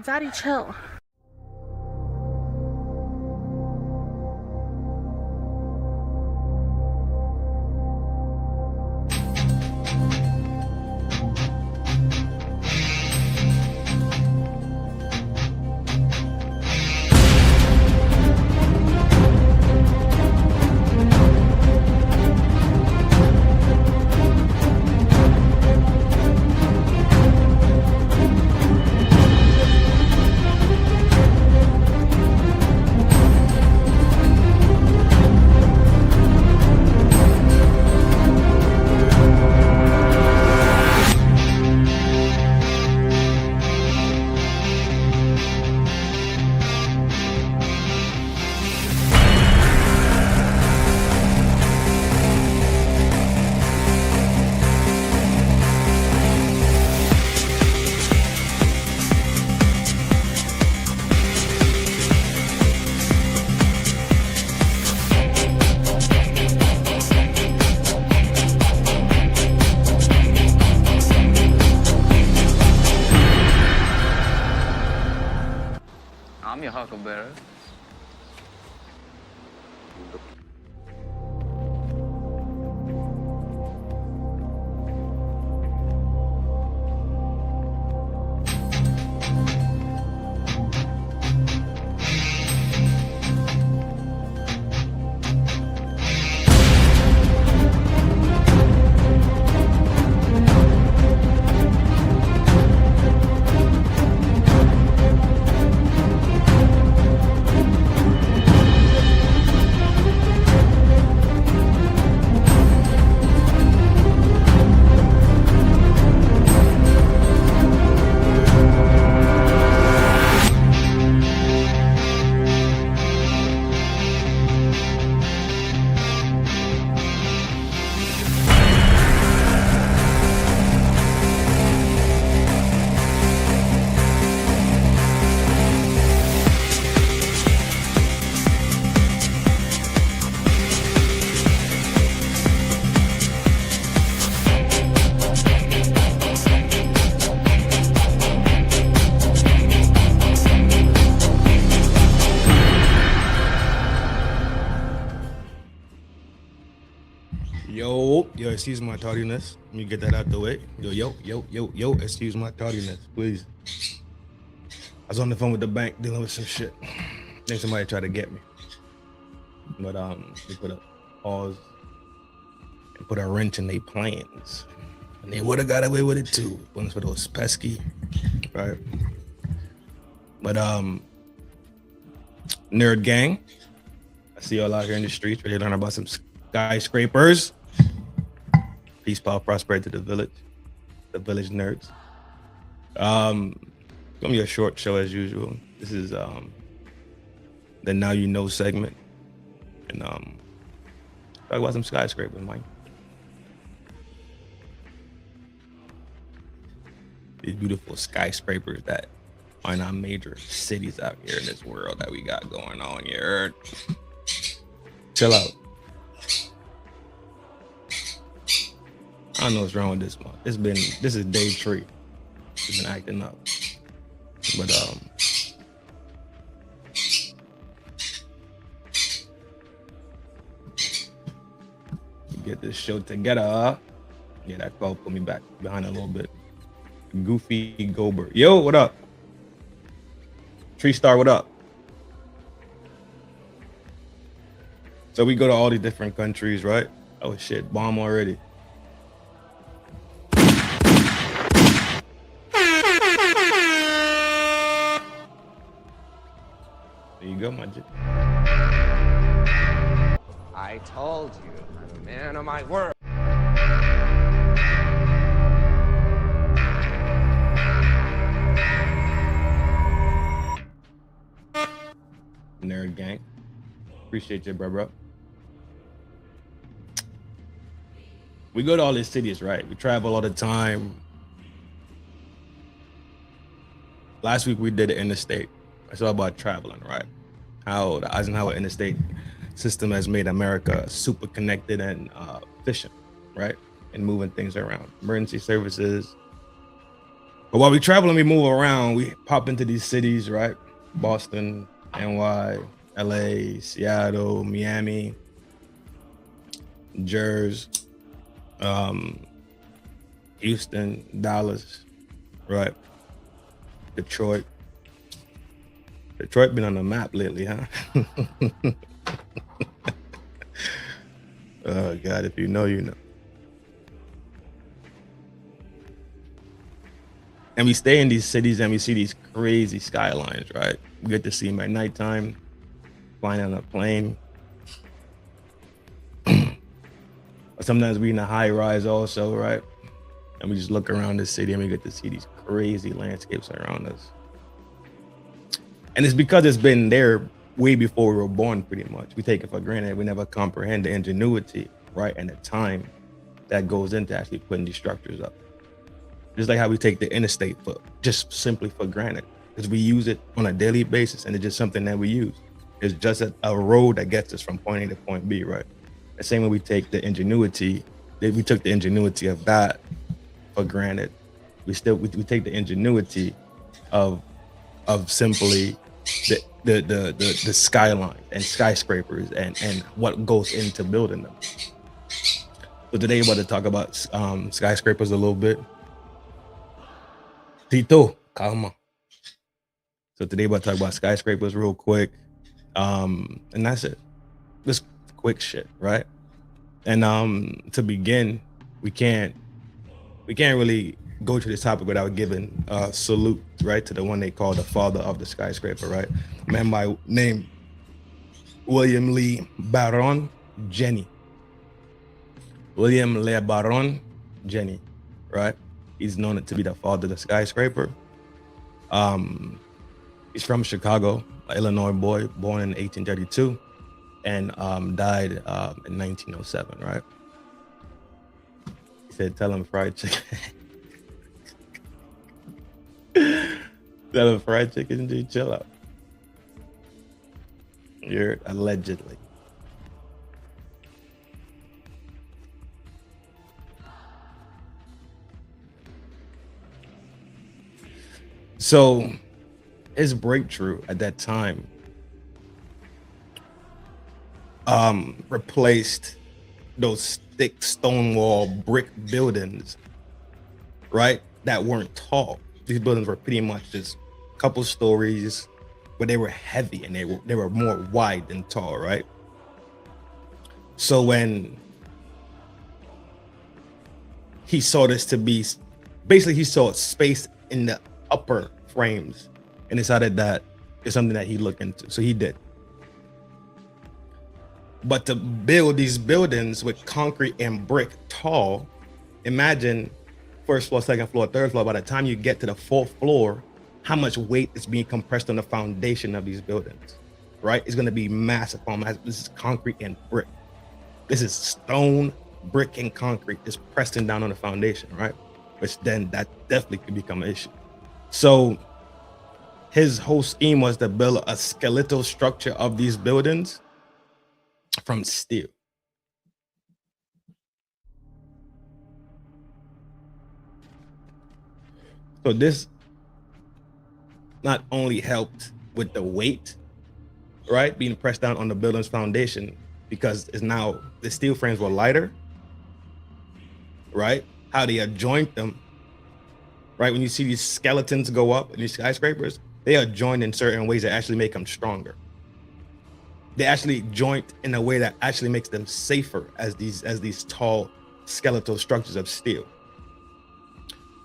Zaddy, chill. I'm your huckleberry. Yo, excuse my tardiness. Let me get that out the way. Yo, excuse my tardiness, please. I was on the phone with the bank dealing with some shit. I think somebody tried to get me. But they put a pause and put a wrench in their plans. And they would have got away with it too. Once for those pesky, right? But nerd gang, I see y'all out here in the streets ready to learn about some skyscrapers. Peace, power, prosperity to the village nerds. Gonna be a short show as usual. This is the Now You Know segment, and talk about some skyscrapers, Mike. These beautiful skyscrapers that are in our major cities out here in this world that we got going on. You heard? Chill out. I don't know what's wrong with this one. This is day 3. It's been acting up. But get this show together. Yeah, that call put me back behind a little bit. Goofy Gober. Yo, what up? Tree Star, what up? So we go to all these different countries, right? Oh shit, bomb already. There you go, my G. I told you, I'm a man of my word. Nerd gang. Appreciate you, bro. We go to all these cities, right? We travel all the time. Last week we did the interstate. It's all about traveling, right? How the Eisenhower interstate system has made America super connected and efficient, right? And moving things around. Emergency services, But while we travel and we move around, we pop into these cities, right? Boston, NY, LA, Seattle, Miami, Jersey, Houston, Dallas, right? Detroit. Detroit been on the map lately, huh? Oh God, if you know, you know. And we stay in these cities and we see these crazy skylines, right? We get to see them at nighttime, flying on a plane. Sometimes we in a high rise also, right? And we just look around the city and we get to see these crazy landscapes around us. And it's because it's been there way before we were born, pretty much. We take it for granted. We never comprehend the ingenuity, right? And the time that goes into actually putting these structures up. Just like how we take the interstate for just simply for granted, because we use it on a daily basis and it's just something that we use. It's just a road that gets us from point A to point B, right? The same way we take the ingenuity, we took the ingenuity of that for granted. We take the ingenuity of simply the skyline and skyscrapers and what goes into building them. So today we're about to talk about skyscrapers a little bit. Tito, calma. So today we're about to talk about skyscrapers real quick. And that's it. Just quick shit, right? And to begin, we can't really go to this topic without giving a salute, right, to the one they call the father of the skyscraper, right? A man by name William Lee Baron Jenny. William Le Baron Jenny, right? He's known to be the father of the skyscraper. He's from Chicago, an Illinois boy, born in 1832, and died in 1907, right? He said, "Tell him fried chicken." Tell him fried chicken, dude, chill out. You're allegedly. So his breakthrough at that time replaced those thick stone wall brick buildings, right, that weren't tall. These buildings were pretty much just a couple stories, but they were heavy and they were more wide than tall, right? So when he saw this to be, basically he saw space in the upper frames and decided that it's something that he looked into. So he did. But to build these buildings with concrete and brick tall, imagine first floor, second floor, third floor, by the time you get to the fourth floor, how much weight is being compressed on the foundation of these buildings, right? It's gonna be massive. This is concrete and brick. This is stone, brick, and concrete is pressing down on the foundation, right? Which then that definitely could become an issue. So his whole scheme was to build a skeletal structure of these buildings from steel. So this not only helped with the weight, right, being pressed down on the building's foundation, because it's now the steel frames were lighter, right? How they adjoint them, right? When you see these skeletons go up in these skyscrapers, they are joined in certain ways that actually make them stronger. They actually joint in a way that actually makes them safer as these tall skeletal structures of steel.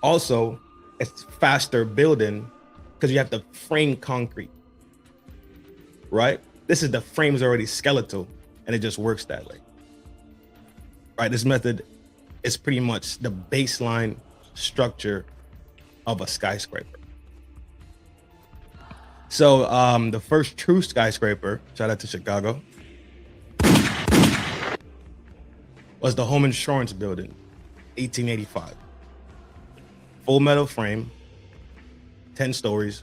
Also, it's faster building because you have to frame concrete, right? This is the frame's already skeletal and it just works that way, right? This method is pretty much the baseline structure of a skyscraper. So the first true skyscraper, shout out to Chicago, was the Home Insurance Building, 1885. Full metal frame, 10 stories.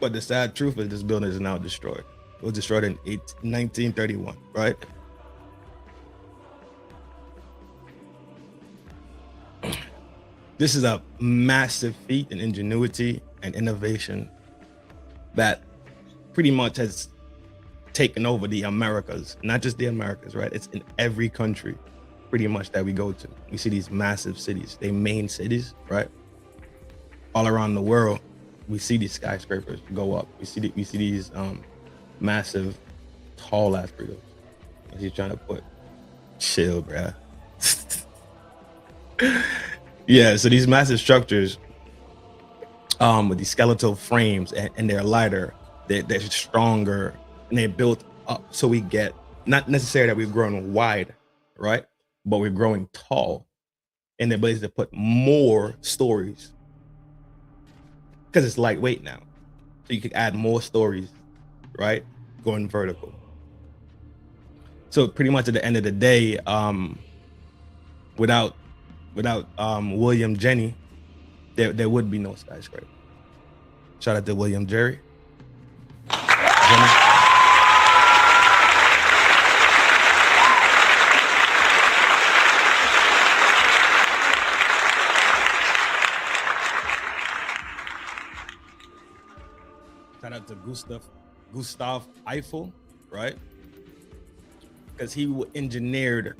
But the sad truth is this building is now destroyed. It was destroyed in 1931, right? This is a massive feat in ingenuity and innovation that pretty much has taken over the Americas, not just the Americas, right? It's in every country pretty much that we go to. We see these massive cities, they main cities, right? All around the world, we see these skyscrapers go up. We see these massive, tall ass burritos. He's trying to put chill, bruh. Yeah, so these massive structures with these skeletal frames and they're lighter, they're stronger, and they're built up so we get not necessarily that we've grown wide, right? But we're growing tall and the ability to put more stories because it's lightweight now. So you could add more stories, right? Going vertical. So pretty much at the end of the day, without William Jenny, there would be no skyscraper. Shout out to William Jerry. Jenny. Shout out to Gustav Eiffel, right? Because he engineered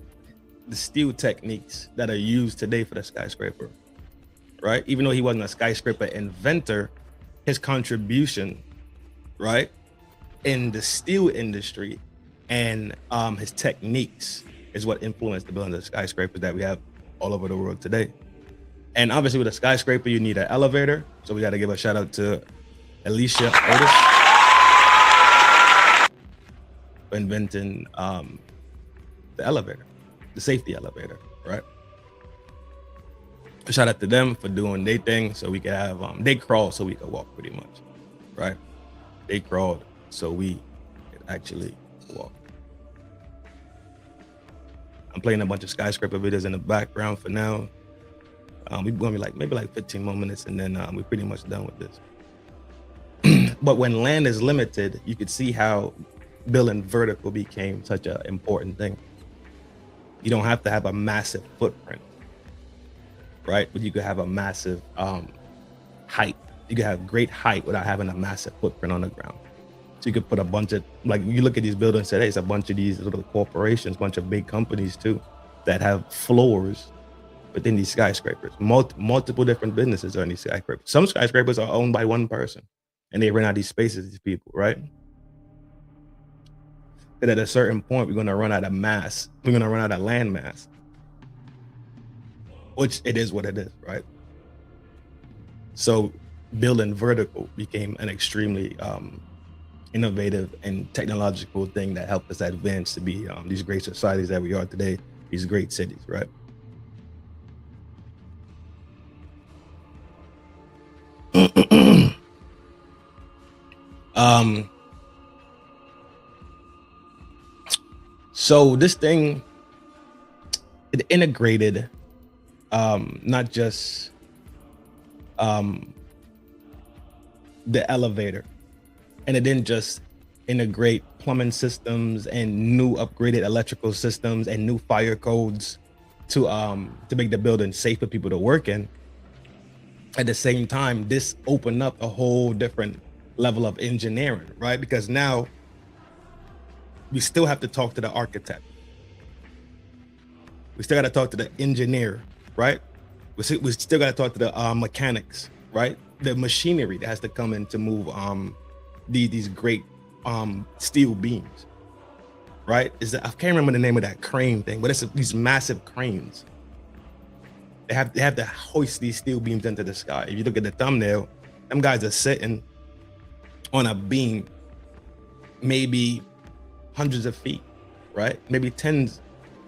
the steel techniques that are used today for the skyscraper, right? Even though he wasn't a skyscraper inventor, his contribution, right, in the steel industry and his techniques is what influenced the building of the skyscrapers that we have all over the world today. And obviously with a skyscraper, you need an elevator. So we got to give a shout out to Alicia Otis for inventing the elevator, the safety elevator, right? Shout out to them for doing their thing so we could have, they crawled so we could walk pretty much, right? They crawled so we could actually walk. I'm playing a bunch of skyscraper videos in the background for now. We're gonna be maybe 15 more minutes and then we're pretty much done with this. But when land is limited, you could see how building vertical became such an important thing. You don't have to have a massive footprint, right? But you could have a massive height. You could have great height without having a massive footprint on the ground. So you could put a bunch of, like you look at these buildings today, it's a bunch of these little corporations, bunch of big companies too, that have floors within these skyscrapers. Multiple different businesses are in these skyscrapers. Some skyscrapers are owned by one person and they rent out these spaces to these people, right? And at a certain point, we're gonna run out of mass. We're gonna run out of land mass, which it is what it is, right? So building vertical became an extremely innovative and technological thing that helped us advance to be these great societies that we are today, these great cities, right? So this thing, it integrated not just the elevator, and it didn't just integrate plumbing systems and new upgraded electrical systems and new fire codes to make the building safe for people to work in. At the same time, this opened up a whole different level of engineering, right? Because now we still have to talk to the architect. We still got to talk to the engineer, right? We still got to talk to the mechanics, right? The machinery that has to come in to move these great steel beams, right? I can't remember the name of that crane thing, but it's these massive cranes. They have to hoist these steel beams into the sky. If you look at the thumbnail, them guys are sitting on a beam, maybe hundreds of feet, right? Maybe tens,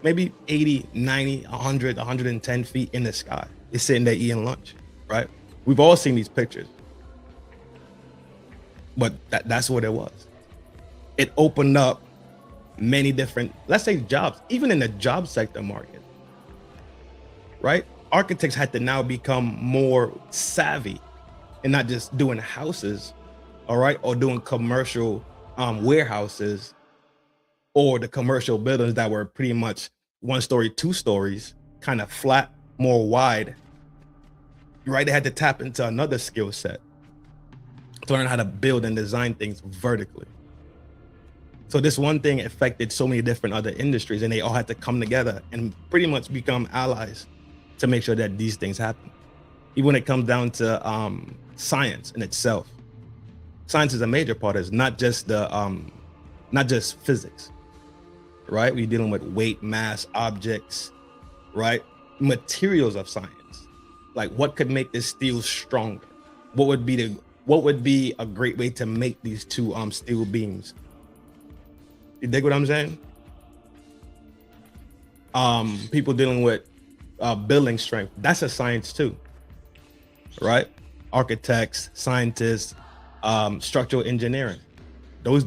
maybe 80, 90, 100, 110 feet in the sky. They're sitting there eating lunch, right? We've all seen these pictures, but that's what it was. It opened up many different, let's say jobs, even in the job sector market, right? Architects had to now become more savvy and not just doing houses, all right, or doing commercial warehouses or the commercial buildings that were pretty much 1 story, 2 stories, kind of flat, more wide, right? They had to tap into another skill set to learn how to build and design things vertically. So this one thing affected so many different other industries, and they all had to come together and pretty much become allies to make sure that these things happen. Even when it comes down to science in itself, science is a major part. It's not just physics, right? We're dealing with weight, mass, objects, right? Materials of science, like what could make this steel stronger? What would be a great way to make these two steel beams? You dig what I'm saying? People dealing with building strength, that's a science too, right? Architects, scientists, structural engineering.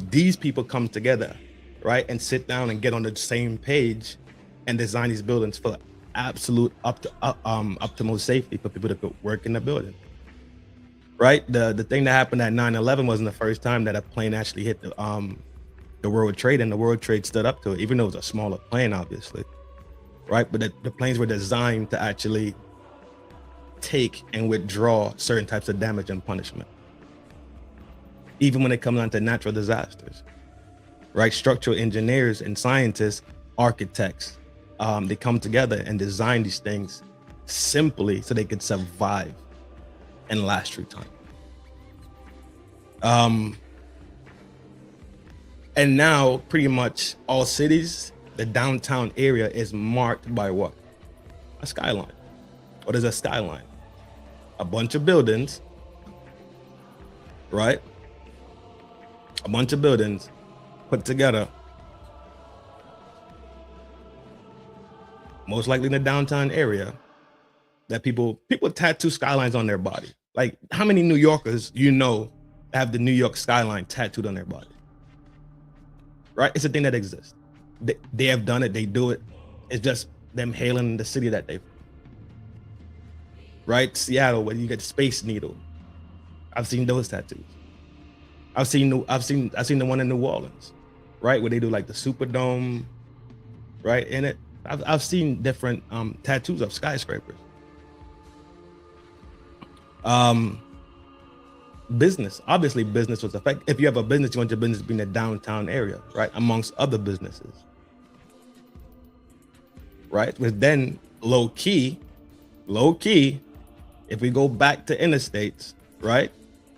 These people come together, right, and sit down and get on the same page and design these buildings for absolute optimal safety for people to work in the building, right? The thing that happened at 9/11 wasn't the first time that a plane actually hit the World Trade, and the World Trade stood up to it, even though it was a smaller plane, obviously, right? But the planes were designed to actually take and withdraw certain types of damage and punishment. Even when it comes down to natural disasters, right? Structural engineers and scientists, architects, they come together and design these things simply so they could survive and last through time. And now pretty much all cities, the downtown area is marked by what? A skyline. What is a skyline? A bunch of buildings, right? A bunch of buildings put together, most likely in the downtown area, that people tattoo skylines on their body. Like, how many New Yorkers have the New York skyline tattooed on their body? Right? It's a thing that exists. They have done it, they do it. It's just them hailing the city that they, right? Seattle, where you get Space Needle. I've seen those tattoos. I've seen the one in New Orleans, right? Where they do like the Superdome, right? In it. I've seen different tattoos of skyscrapers. Business, obviously business was affected. If you have a business, you want your business to be in the downtown area, right? Amongst other businesses, right? But then low key, if we go back to interstates, right?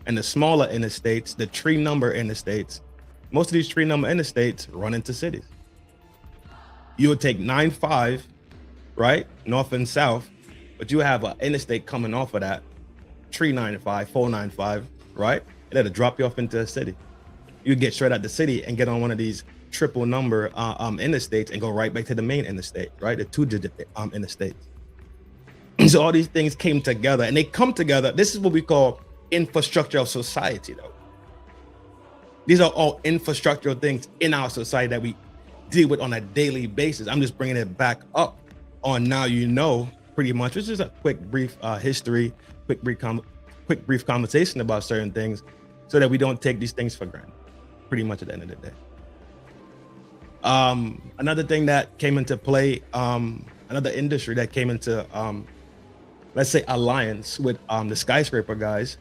And the smaller interstates, the tree number interstates, most of these tree number interstates run into cities. You would take 95, right? North and south, but you have an interstate coming off of that, 395, 495, right? It'll drop you off into a city. You get straight out the city and get on one of these triple number interstates and go right back to the main interstate, right? The 2-digit interstates. So all these things came together, and they come together. This is what we call infrastructure of society, though. These are all infrastructural things in our society that we deal with on a daily basis. I'm just bringing it back up on now, pretty much. It's just a quick, brief history, quick, brief conversation about certain things so that we don't take these things for granted, pretty much at the end of the day. Another thing that came into play, another industry that came into, let's say, alliance with the skyscraper guys,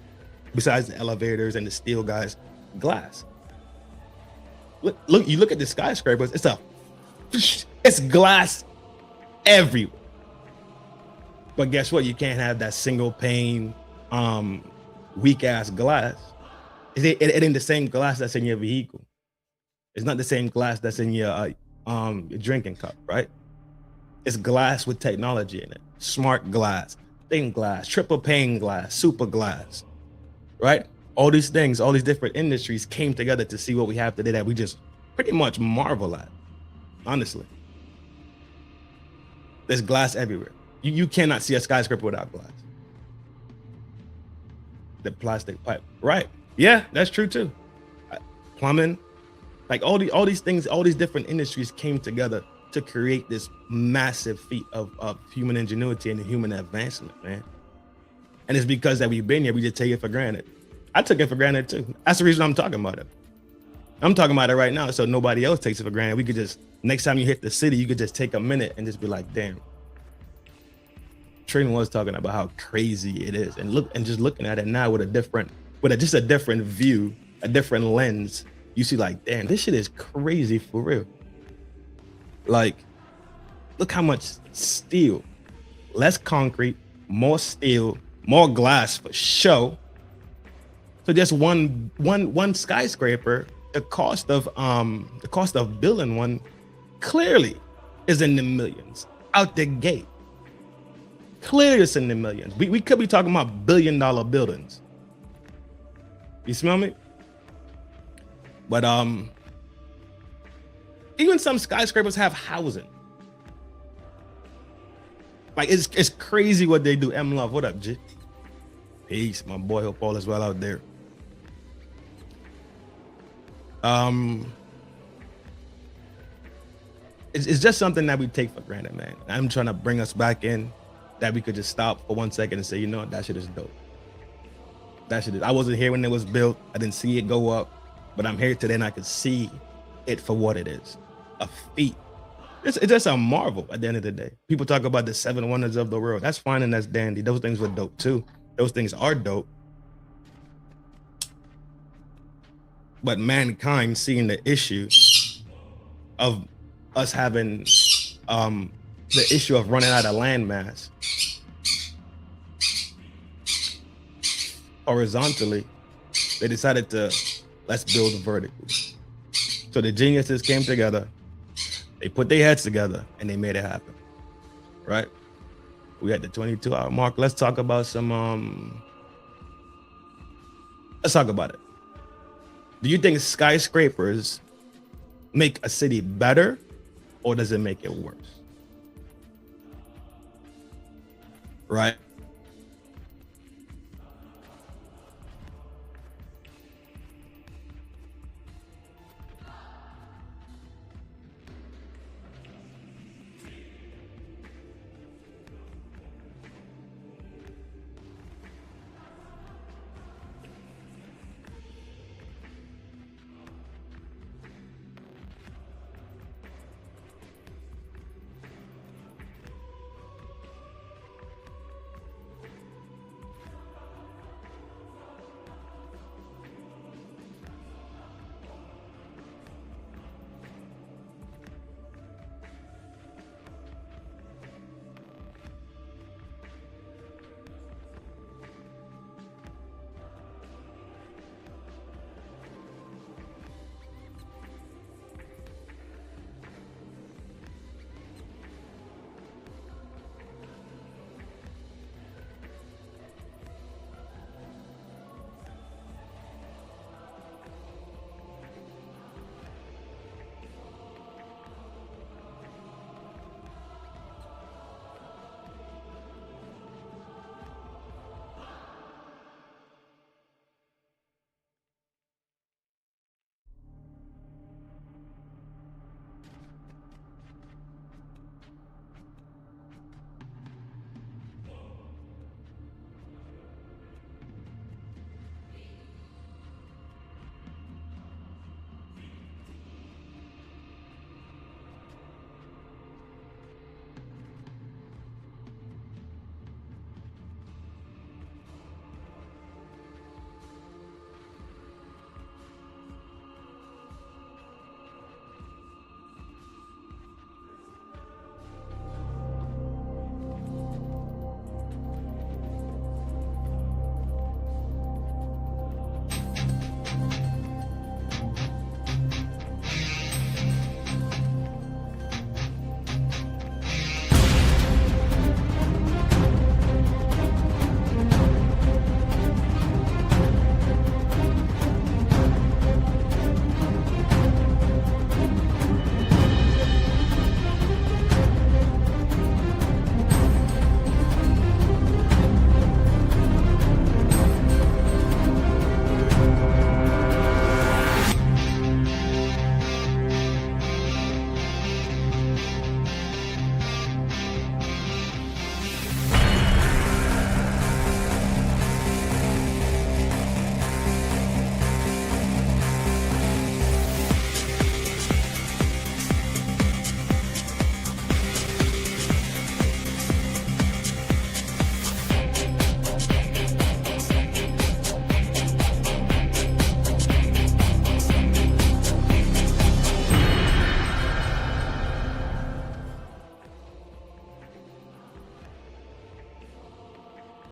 besides the elevators and the steel guys, glass. Look, you look at the skyscrapers, it's glass everywhere. But guess what? You can't have that single pane, weak ass glass. It ain't the same glass that's in your vehicle. It's not the same glass that's in your drinking cup, right? It's glass with technology in it. Smart glass, thin glass, triple pane glass, super glass, right? All these things, all these different industries came together to see what we have today that we just pretty much marvel at, honestly. There's glass everywhere. You cannot see a skyscraper without glass. The plastic pipe, right? Yeah, that's true too. Plumbing, like all these things, all these different industries came together to create this massive feat of human ingenuity and human advancement, man. And it's because that we've been here, we just take it for granted. I took it for granted too. That's the reason I'm talking about it. I'm talking about it right now, so nobody else takes it for granted. We could just, next time you hit the city, you could just take a minute and just be like, damn, Trin was talking about how crazy it is, and just looking at it now with just a different view, a different lens, you see like, damn, this shit is crazy for real. Like, look how much steel, less concrete, more steel, more glass for show. So just one skyscraper, the cost of building one clearly is in the millions out the gate. Clearly it's in the millions. We could be talking about billion-dollar buildings. You smell me? But even some skyscrapers have housing. Like, it's crazy what they do. M Love, what up, G? Peace, my boy. Hope all is well out there. It's just something that we take for granted, man. I'm trying to bring us back in, that we could just stop for 1 second and say, you know what, that shit is dope. That shit is, I wasn't here when it was built. I didn't see it go up, but I'm here today and I could see it for what it is. A feat. It's just a marvel at the end of the day. People talk about the 7 wonders of the world. That's fine and that's dandy. Those things were dope too. Those things are dope. But mankind seeing the issue of us having the issue of running out of land mass horizontally, they decided to, let's build vertically. So the geniuses came together, they put their heads together, and they made it happen. Right? We at the 22-hour mark. Let's talk about some let's talk about it. Do you think skyscrapers make a city better, or does it make it worse? Right?